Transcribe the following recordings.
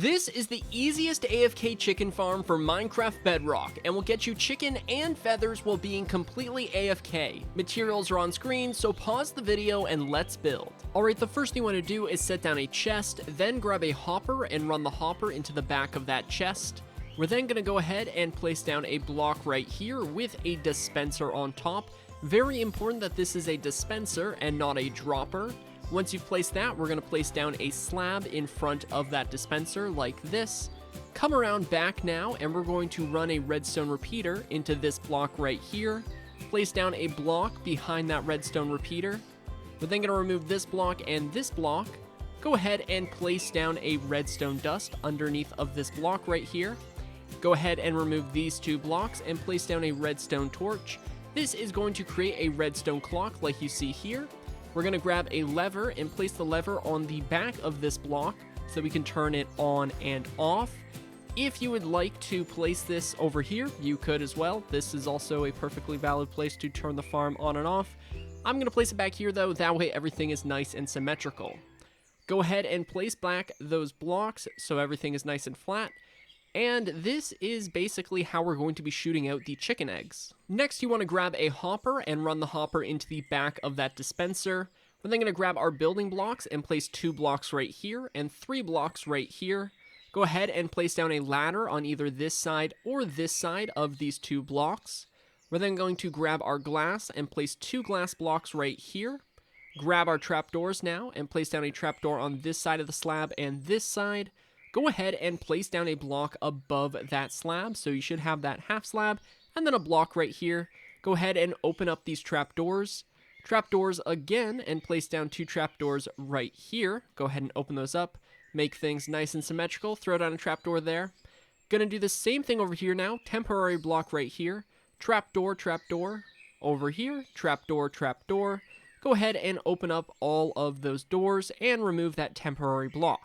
This is the easiest AFK chicken farm for Minecraft Bedrock and will get you chicken and feathers while being completely AFK. Materials are on screen, so pause the video and let's build. Alright, the first thing you want to do is set down a chest, then grab a hopper and run the hopper into the back of that chest. We're then going to go ahead and place down a block right here with a dispenser on top. Very important that this is a dispenser and not a dropper. Once you've placed that, we're going to place down a slab in front of that dispenser like this. Come around back now, and we're going to run a redstone repeater into this block right here. Place down a block behind that redstone repeater. We're then going to remove this block and this block. Go ahead and place down a redstone dust underneath of this block right here. Go ahead and remove these two blocks and place down a redstone torch. This is going to create a redstone clock like you see here. We're going to grab a lever and place the lever on the back of this block so we can turn it on and off. If you would like to place this over here, you could as well. This is also a perfectly valid place to turn the farm on and off. I'm going to place it back here though, that way everything is nice and symmetrical. Go ahead and place back those blocks so everything is nice and flat. And this is basically how we're going to be shooting out the chicken eggs. Next, you want to grab a hopper and run the hopper into the back of that dispenser. We're then going to grab our building blocks and place 2 blocks right here and 3 blocks right here. Go ahead and place down a ladder on either this side or this side of these 2 blocks. We're then going to grab our glass and place 2 glass blocks right here. Grab our trapdoors now and place down a trapdoor on this side of the slab and this side. Go ahead and place down a block above that slab, so you should have that half slab, and then a block right here. Go ahead and open up these trapdoors. Trapdoors again, and place down 2 trapdoors right here. Go ahead and open those up. Make things nice and symmetrical. Throw down a trapdoor there. Gonna do the same thing over here now. Temporary block right here. Trapdoor, trapdoor. Over here, trapdoor, trapdoor. Go ahead and open up all of those doors and remove that temporary block.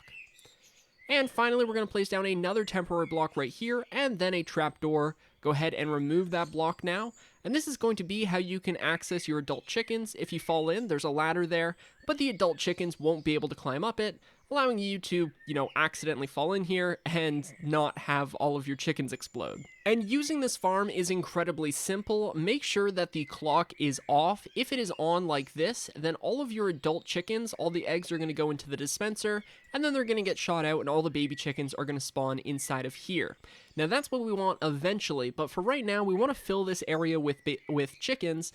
And finally, we're going to place down another temporary block right here, and then a trapdoor. Go ahead and remove that block now. And this is going to be how you can access your adult chickens. If you fall in, there's a ladder there, but the adult chickens won't be able to climb up it, allowing you to, accidentally fall in here and not have all of your chickens explode. And using this farm is incredibly simple. Make sure that the clock is off. If it is on like this, then all of your adult chickens, all the eggs are going to go into the dispenser, and then they're going to get shot out, and all the baby chickens are going to spawn inside of here. Now that's what we want eventually, but for right now, we want to fill this area with chickens,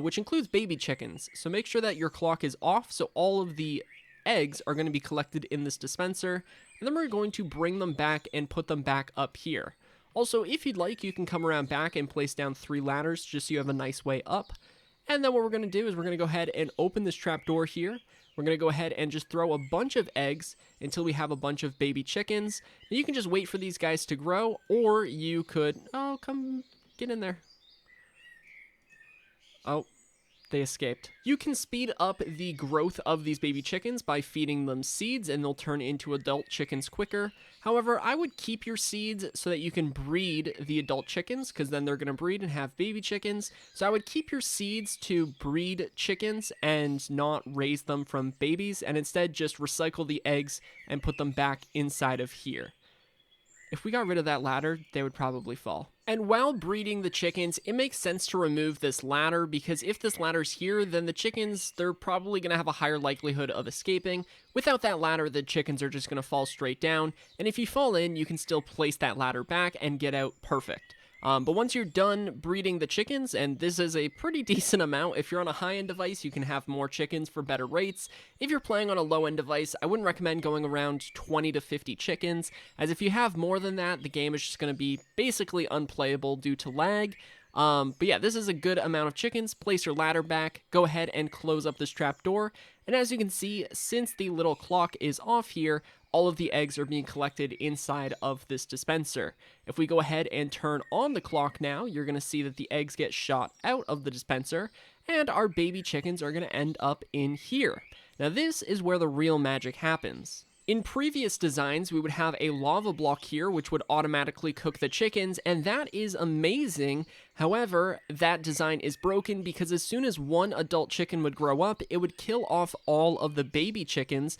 which includes baby chickens. So make sure that your clock is off, so all of the eggs are going to be collected in this dispenser, and then we're going to bring them back and put them back up here. Also, if you'd like, you can come around back and place down 3 ladders just so you have a nice way up. And then what we're going to do is we're going to go ahead and open this trapdoor here. We're going to go ahead and just throw a bunch of eggs until we have a bunch of baby chickens. Now, you can just wait for these guys to grow, or you could... Oh, come get in there. Oh, they escaped. You can speed up the growth of these baby chickens by feeding them seeds, and they'll turn into adult chickens quicker. However, I would keep your seeds so that you can breed the adult chickens, because then they're going to breed and have baby chickens. So I would keep your seeds to breed chickens and not raise them from babies, and instead just recycle the eggs and put them back inside of here. If we got rid of that ladder, they would probably fall. And while breeding the chickens, it makes sense to remove this ladder, because if this ladder's here, then the chickens, they're probably going to have a higher likelihood of escaping. Without that ladder, the chickens are just going to fall straight down, and if you fall in, you can still place that ladder back and get out perfect. But once you're done breeding the chickens, and this is a pretty decent amount, if you're on a high-end device, you can have more chickens for better rates. If you're playing on a low-end device, I wouldn't recommend going around 20 to 50 chickens, as if you have more than that, the game is just going to be basically unplayable due to lag. But yeah, this is a good amount of chickens. Place your ladder back, go ahead and close up this trapdoor, and as you can see, since the little clock is off here, all of the eggs are being collected inside of this dispenser. If we go ahead and turn on the clock now, you're going to see that the eggs get shot out of the dispenser, and our baby chickens are going to end up in here. Now this is where the real magic happens. In previous designs, we would have a lava block here, which would automatically cook the chickens, and that is amazing. However, that design is broken because as soon as one adult chicken would grow up, it would kill off all of the baby chickens,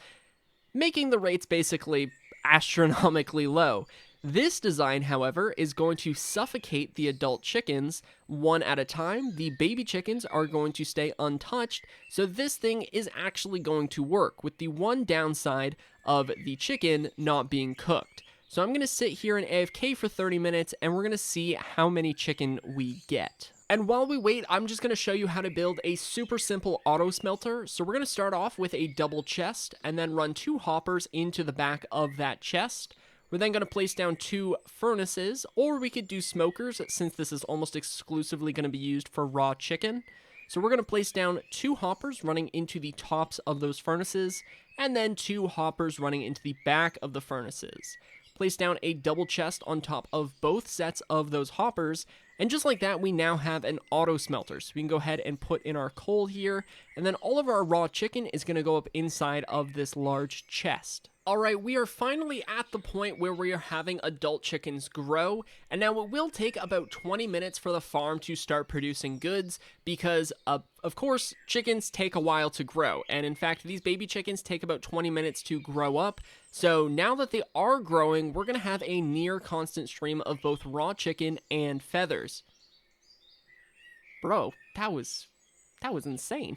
making the rates basically astronomically low. This design, however, is going to suffocate the adult chickens one at a time. The baby chickens are going to stay untouched, so this thing is actually going to work, with the one downside of the chicken not being cooked. So I'm going to sit here in AFK for 30 minutes, and we're going to see how many chicken we get. And while we wait, I'm just going to show you how to build a super simple auto smelter. So we're going to start off with a double chest, and then run 2 hoppers into the back of that chest. We're then going to place down 2 furnaces, or we could do smokers, since this is almost exclusively going to be used for raw chicken. So we're going to place down 2 hoppers running into the tops of those furnaces, and then 2 hoppers running into the back of the furnaces. Place down a double chest on top of both sets of those hoppers, and just like that, we now have an auto smelter. So we can go ahead and put in our coal here, and then all of our raw chicken is going to go up inside of this large chest. Alright, we are finally at the point where we are having adult chickens grow, and now it will take about 20 minutes for the farm to start producing goods, because, of course, chickens take a while to grow, and in fact, these baby chickens take about 20 minutes to grow up, so now that they are growing, we're going to have a near constant stream of both raw chicken and feathers. Bro, that was insane.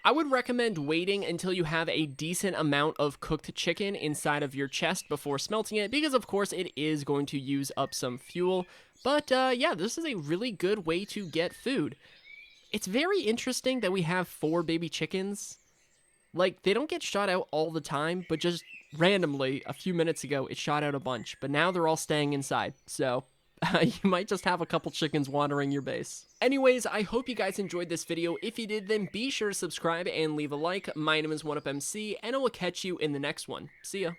I would recommend waiting until you have a decent amount of cooked chicken inside of your chest before smelting it, because of course it is going to use up some fuel. But yeah, this is a really good way to get food. It's very interesting that we have 4 baby chickens. Like, they don't get shot out all the time, but just randomly, a few minutes ago, it shot out a bunch. But now they're all staying inside, so you might just have a couple chickens wandering your base. Anyways, I hope you guys enjoyed this video. If you did, then be sure to subscribe and leave a like. My name is 1UpMC, and I will catch you in the next one. See ya.